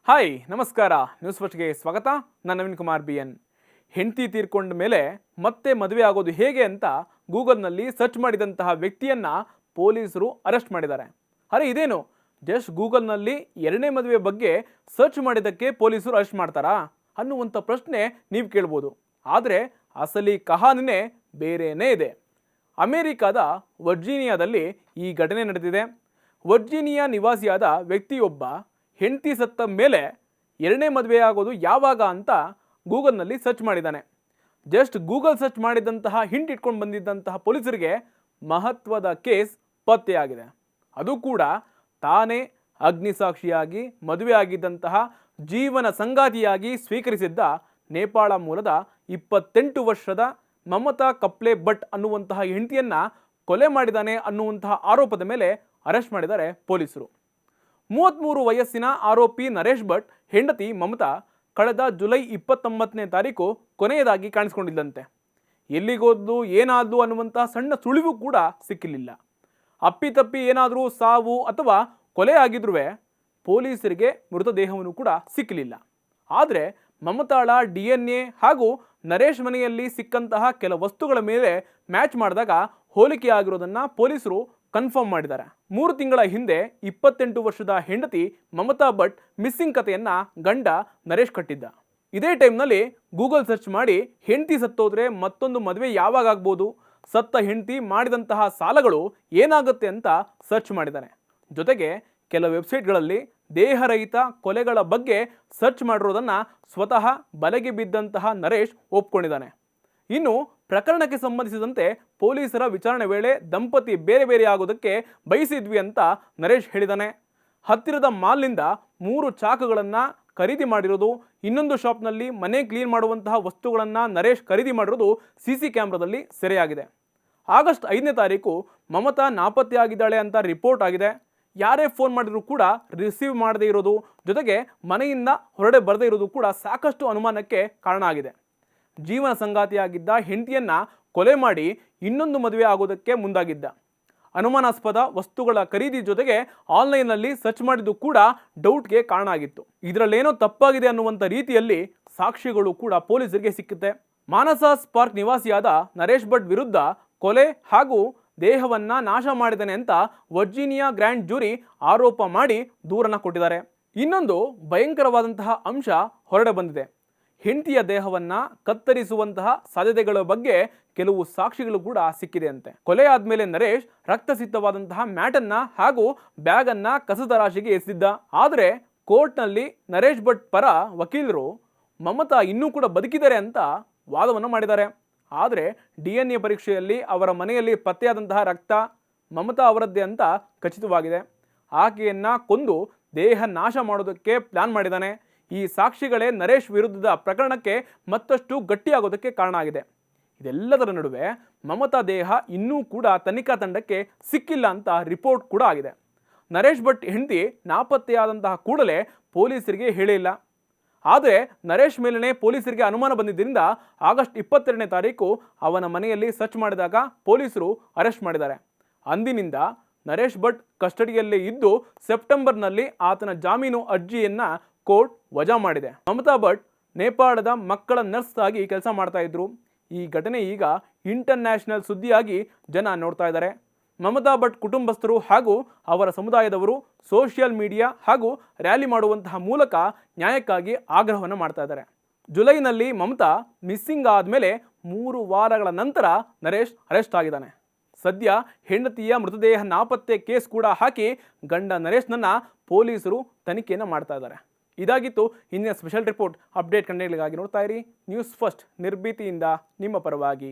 Hi ನಮಸ್ಕಾರ, news ಫಸ್ಟ್ಗೆ ಸ್ವಾಗತ. ನಾನು ನವೀನ್ ಕುಮಾರ್ BN. ಹೆಂಡತಿ ತೀರ್ಕೊಂಡ ಮೇಲೆ ಮತ್ತೆ ಮದುವೆ ಆಗೋದು ಹೇಗೆ ಅಂತ ಗೂಗಲ್ನಲ್ಲಿ ಸರ್ಚ್ ಮಾಡಿದಂತಹ ವ್ಯಕ್ತಿಯನ್ನ ಪೊಲೀಸರು ಅರೆಸ್ಟ್ ಮಾಡಿದ್ದಾರೆ. ಅರೆ ಇದೇನು, ಜಸ್ಟ್ ಗೂಗಲ್ನಲ್ಲಿ ಎರಡನೇ ಮದುವೆ ಬಗ್ಗೆ ಸರ್ಚ್ ಮಾಡಿದ್ದಕ್ಕೆ ಪೊಲೀಸರು ಅರೆಸ್ಟ್ ಮಾಡ್ತಾರಾ ಅನ್ನುವಂಥ ಪ್ರಶ್ನೆ ನೀವು ಕೇಳ್ಬೋದು. ಆದರೆ ಅಸಲಿ ಕಹಾನಿನೇ ಬೇರೆಯೇ ಇದೆ. ಅಮೆರಿಕಾದ ವರ್ಜೀನಿಯಾದಲ್ಲಿ ಈ ಘಟನೆ ನಡೆದಿದೆ. ವರ್ಜೀನಿಯಾ ನಿವಾಸಿಯಾದ ವ್ಯಕ್ತಿಯೊಬ್ಬ ಹೆಂಡತಿ ಸತ್ತ ಮೇಲೆ ಎರಡನೇ ಮದುವೆ ಆಗೋದು ಯಾವಾಗ ಅಂತ ಗೂಗಲ್ನಲ್ಲಿ ಸರ್ಚ್ ಮಾಡಿದ್ದಾನೆ. ಜಸ್ಟ್ ಗೂಗಲ್ ಸರ್ಚ್ ಮಾಡಿದಂತಹ ಹಿಂಟ್ ಇಟ್ಕೊಂಡು ಬಂದಿದ್ದಂತಹ ಪೊಲೀಸರಿಗೆ ಮಹತ್ವದ ಕೇಸ್ ಪತ್ತೆಯಾಗಿದೆ. ಅದು ಕೂಡ ತಾನೇ ಅಗ್ನಿಸಾಕ್ಷಿಯಾಗಿ ಮದುವೆ ಆಗಿದ್ದಂತಹ ಜೀವನ ಸಂಗಾತಿಯಾಗಿ ಸ್ವೀಕರಿಸಿದ್ದ ನೇಪಾಳ ಮೂಲದ 28 ವರ್ಷದ ಮಮತಾ ಕಪ್ಲೆ ಭಟ್ ಅನ್ನುವಂತಹ ಹೆಂಡತಿಯನ್ನ ಕೊಲೆ ಮಾಡಿದ್ದಾನೆ ಅನ್ನುವಂತಹ ಆರೋಪದ ಮೇಲೆ ಅರೆಸ್ಟ್ ಮಾಡಿದ್ದಾರೆ ಪೊಲೀಸರು. 33 ವಯಸ್ಸಿನ ಆರೋಪಿ ನರೇಶ್ ಭಟ್ ಹೆಂಡತಿ ಮಮತಾ ಕಳೆದ ಜುಲೈ 29ನೇ ತಾರೀಕು ಕೊನೆಯದಾಗಿ ಕಾಣಿಸ್ಕೊಂಡಿದ್ದಂತೆ. ಎಲ್ಲಿಗೋದ್ಲು ಏನಾದ್ಲು ಅನ್ನುವಂತಹ ಸಣ್ಣ ಸುಳಿವು ಕೂಡ ಸಿಕ್ಕಿರಲಿಲ್ಲ. ಅಪ್ಪಿತಪ್ಪಿ ಏನಾದರೂ ಸಾವು ಅಥವಾ ಕೊಲೆ ಆಗಿದ್ರೂ ಪೊಲೀಸರಿಗೆ ಮೃತದೇಹವನ್ನು ಕೂಡ ಸಿಕ್ಕಲಿಲ್ಲ. ಆದರೆ ಮಮತಾಳ DNA ಹಾಗೂ ನರೇಶ್ ಮನೆಯಲ್ಲಿ ಸಿಕ್ಕಂತಹ ಕೆಲ ವಸ್ತುಗಳ ಮೇಲೆ ಮ್ಯಾಚ್ ಮಾಡಿದಾಗ ಹೋಲಿಕೆ ಆಗಿರೋದನ್ನು ಪೊಲೀಸರು ಕನ್ಫರ್ಮ್ ಮಾಡಿದ್ದಾರೆ. 3 ತಿಂಗಳ ಹಿಂದೆ 28 ವರ್ಷದ ಹೆಂಡತಿ ಮಮತಾ ಭಟ್ ಮಿಸ್ಸಿಂಗ್ ಕಥೆಯನ್ನ ಗಂಡ ನರೇಶ್ ಕಟ್ಟಿದ್ದ. ಇದೇ ಟೈಮ್ನಲ್ಲಿ ಗೂಗಲ್ ಸರ್ಚ್ ಮಾಡಿ ಹೆಂಡತಿ ಸತ್ತೋದ್ರೆ ಮತ್ತೊಂದು ಮದುವೆ ಯಾವಾಗ ಆಗ್ಬೋದು, ಸತ್ತ ಹೆಂಡತಿ ಮಾಡಿದಂತಹ ಸಾಲಗಳು ಏನಾಗುತ್ತೆ ಅಂತ ಸರ್ಚ್ ಮಾಡಿದ್ದಾನೆ. ಜೊತೆಗೆ ಕೆಲ ವೆಬ್ಸೈಟ್ಗಳಲ್ಲಿ ದೇಹರಹಿತ ಕೊಲೆಗಳ ಬಗ್ಗೆ ಸರ್ಚ್ ಮಾಡಿರೋದನ್ನು ಸ್ವತಃ ಬಲೆಗೆ ಬಿದ್ದಂತಹ ನರೇಶ್ ಒಪ್ಕೊಂಡಿದ್ದಾನೆ. ಇನ್ನು ಪ್ರಕರಣಕ್ಕೆ ಸಂಬಂಧಿಸಿದಂತೆ ಪೊಲೀಸರ ವಿಚಾರಣೆ ವೇಳೆ ದಂಪತಿ ಬೇರೆ ಬೇರೆ ಆಗೋದಕ್ಕೆ ಬಯಸಿದ್ವಿ ಅಂತ ನರೇಶ್ ಹೇಳಿದ್ದಾನೆ. ಹತ್ತಿರದ ಮಾಲ್ನಿಂದ 3 ಚಾಕುಗಳನ್ನು ಖರೀದಿ ಮಾಡಿರೋದು, ಇನ್ನೊಂದು ಶಾಪ್ನಲ್ಲಿ ಮನೆ ಕ್ಲೀನ್ ಮಾಡುವಂತಹ ವಸ್ತುಗಳನ್ನು ನರೇಶ್ ಖರೀದಿ ಮಾಡಿರೋದು CC ಕ್ಯಾಮ್ರಾದಲ್ಲಿ ಸೆರೆಯಾಗಿದೆ. ಆಗಸ್ಟ್ 5ನೇ ತಾರೀಕು ಮಮತಾ ನಾಪತ್ತೆಯಾಗಿದ್ದಾಳೆ ಅಂತ ರಿಪೋರ್ಟ್ ಆಗಿದೆ. ಯಾರೇ ಫೋನ್ ಮಾಡಿದ್ರು ಕೂಡ ರಿಸೀವ್ ಮಾಡದೇ ಇರೋದು, ಜೊತೆಗೆ ಮನೆಯಿಂದ ಹೊರಡೆ ಬರದೇ ಇರೋದು ಕೂಡ ಸಾಕಷ್ಟು ಅನುಮಾನಕ್ಕೆ ಕಾರಣ ಆಗಿದೆ. ಜೀವನ ಸಂಗಾತಿಯಾಗಿದ್ದ ಹೆಂಡತಿಯನ್ನ ಕೊಲೆ ಮಾಡಿ ಇನ್ನೊಂದು ಮದುವೆ ಆಗೋದಕ್ಕೆ ಮುಂದಾಗಿದ್ದ. ಅನುಮಾನಾಸ್ಪದ ವಸ್ತುಗಳ ಖರೀದಿ ಜೊತೆಗೆ ಆನ್ಲೈನ್ನಲ್ಲಿ ಸರ್ಚ್ ಮಾಡಿದ್ದು ಕೂಡ ಡೌಟ್ಗೆ ಕಾರಣ ಆಗಿತ್ತು. ಇದರಲ್ಲೇನೋ ತಪ್ಪಾಗಿದೆ ಅನ್ನುವಂಥ ರೀತಿಯಲ್ಲಿ ಸಾಕ್ಷಿಗಳು ಕೂಡ ಪೊಲೀಸರಿಗೆ ಸಿಕ್ಕುತ್ತೆ. ಮಾನಸ ಸ್ಪಾರ್ಕ್ ನಿವಾಸಿಯಾದ ನರೇಶ್ ಭಟ್ ವಿರುದ್ಧ ಕೊಲೆ ಹಾಗೂ ದೇಹವನ್ನ ನಾಶ ಮಾಡಿದ್ದಾನೆ ಅಂತ ವರ್ಜೀನಿಯಾ ಗ್ರ್ಯಾಂಡ್ ಜ್ಯೂರಿ ಆರೋಪ ಮಾಡಿ ದೂರನ್ನ ಕೊಟ್ಟಿದ್ದಾರೆ. ಇನ್ನೊಂದು ಭಯಂಕರವಾದಂತಹ ಅಂಶ ಹೊರಡೆ ಬಂದಿದೆ. ಹೆಂಡತಿಯ ದೇಹವನ್ನ ಕತ್ತರಿಸುವಂತಹ ಸಾಧ್ಯತೆಗಳ ಬಗ್ಗೆ ಕೆಲವು ಸಾಕ್ಷಿಗಳು ಕೂಡ ಸಿಕ್ಕಿದೆ ಅಂತೆ. ಕೊಲೆ ಆದ್ಮೇಲೆ ನರೇಶ್ ರಕ್ತಸಿಕ್ತವಾದಂತಹ ಮ್ಯಾಟನ್ನ ಹಾಗೂ ಬ್ಯಾಗ್ ಅನ್ನ ಕಸದ ರಾಶಿಗೆ ಎಸೆದಿದ್ದ. ಆದರೆ ಕೋರ್ಟ್ನಲ್ಲಿ ನರೇಶ್ ಭಟ್ ಪರ ವಕೀಲರು ಮಮತಾ ಇನ್ನೂ ಕೂಡ ಬದುಕಿದ್ದಾರೆ ಅಂತ ವಾದವನ್ನು ಮಾಡಿದ್ದಾರೆ. ಆದರೆ DNA ಪರೀಕ್ಷೆಯಲ್ಲಿ ಅವರ ಮನೆಯಲ್ಲಿ ಪತ್ತೆಯಾದಂತಹ ರಕ್ತ ಮಮತಾ ಅವರದ್ದೇ ಅಂತ ಖಚಿತವಾಗಿದೆ. ಆಕೆಯನ್ನ ಕೊಂದು ದೇಹ ನಾಶ ಮಾಡೋದಕ್ಕೆ ಪ್ಲಾನ್ ಮಾಡಿದ್ದಾನೆ. ಈ ಸಾಕ್ಷಿಗಳೇ ನರೇಶ್ ವಿರುದ್ಧದ ಪ್ರಕರಣಕ್ಕೆ ಮತ್ತಷ್ಟು ಗಟ್ಟಿಯಾಗೋದಕ್ಕೆ ಕಾರಣ ಆಗಿದೆ. ಇದೆಲ್ಲದರ ನಡುವೆ ಮಮತಾ ದೇಹ ಇನ್ನೂ ಕೂಡ ತನಿಖಾ ತಂಡಕ್ಕೆ ಸಿಕ್ಕಿಲ್ಲ ಅಂತ ರಿಪೋರ್ಟ್ ಕೂಡ ಆಗಿದೆ. ನರೇಶ್ ಭಟ್ ಹೆಂಡತಿ ನಾಪತ್ತೆಯಾದಂತಹ ಕೂಡಲೇ ಪೊಲೀಸರಿಗೆ ಹೇಳಿಲ್ಲ. ಆದರೆ ನರೇಶ್ ಮೇಲೇ ಪೊಲೀಸರಿಗೆ ಅನುಮಾನ ಬಂದಿದ್ದರಿಂದ ಆಗಸ್ಟ್ 22ನೇ ತಾರೀಕು ಅವನ ಮನೆಯಲ್ಲಿ ಸರ್ಚ್ ಮಾಡಿದಾಗ ಪೊಲೀಸರು ಅರೆಸ್ಟ್ ಮಾಡಿದ್ದಾರೆ. ಅಂದಿನಿಂದ ನರೇಶ್ ಭಟ್ ಕಸ್ಟಡಿಯಲ್ಲೇ ಇದ್ದು ಸೆಪ್ಟೆಂಬರ್ನಲ್ಲಿ ಆತನ ಜಾಮೀನು ಅರ್ಜಿಯನ್ನ ಕೋರ್ಟ್ ವಜಾ ಮಾಡಿದೆ. ಮಮತಾ ಭಟ್ ನೇಪಾಳದ ಮಕ್ಕಳ ನರ್ಸ್ ಆಗಿ ಕೆಲಸ ಮಾಡ್ತಾ ಇದ್ರು. ಈ ಘಟನೆ ಈಗ ಇಂಟರ್ನ್ಯಾಷನಲ್ ಸುದ್ದಿಯಾಗಿ ಜನ ನೋಡ್ತಾ ಇದ್ದಾರೆ. ಮಮತಾ ಭಟ್ ಕುಟುಂಬಸ್ಥರು ಹಾಗೂ ಅವರ ಸಮುದಾಯದವರು ಸೋಷಿಯಲ್ ಮೀಡಿಯಾ ಹಾಗೂ ರ್ಯಾಲಿ ಮಾಡುವಂತಹ ಮೂಲಕ ನ್ಯಾಯಕ್ಕಾಗಿ ಆಗ್ರಹವನ್ನು ಮಾಡ್ತಾ ಇದ್ದಾರೆ. ಜುಲೈನಲ್ಲಿ ಮಮತಾ ಮಿಸ್ಸಿಂಗ್ ಆದಮೇಲೆ 3 ವಾರಗಳ ನಂತರ ನರೇಶ್ ಅರೆಸ್ಟ್ ಆಗಿದ್ದಾನೆ. ಸದ್ಯ ಹೆಂಡತಿಯ ಮೃತದೇಹ ನಾಪತ್ತೆ ಕೇಸ್ ಕೂಡ ಹಾಕಿ ಗಂಡ ನರೇಶ್ನನ್ನ ಪೊಲೀಸರು ತನಿಖೆಯನ್ನು ಮಾಡ್ತಾ ಇದ್ದಾರೆ. ಇದಾಗಿತ್ತು ಇಂದಿನ ಸ್ಪೆಷಲ್ ರಿಪೋರ್ಟ್. ಅಪ್ಡೇಟ್ ಕಂಟೆಂಟ್ಗಳಿಗಾಗಿ ನೋಡ್ತಾ ಇರಿ ನ್ಯೂಸ್ ಫಸ್ಟ್, ನಿರ್ಭೀತಿಯಿಂದ ನಿಮ್ಮ ಪರವಾಗಿ.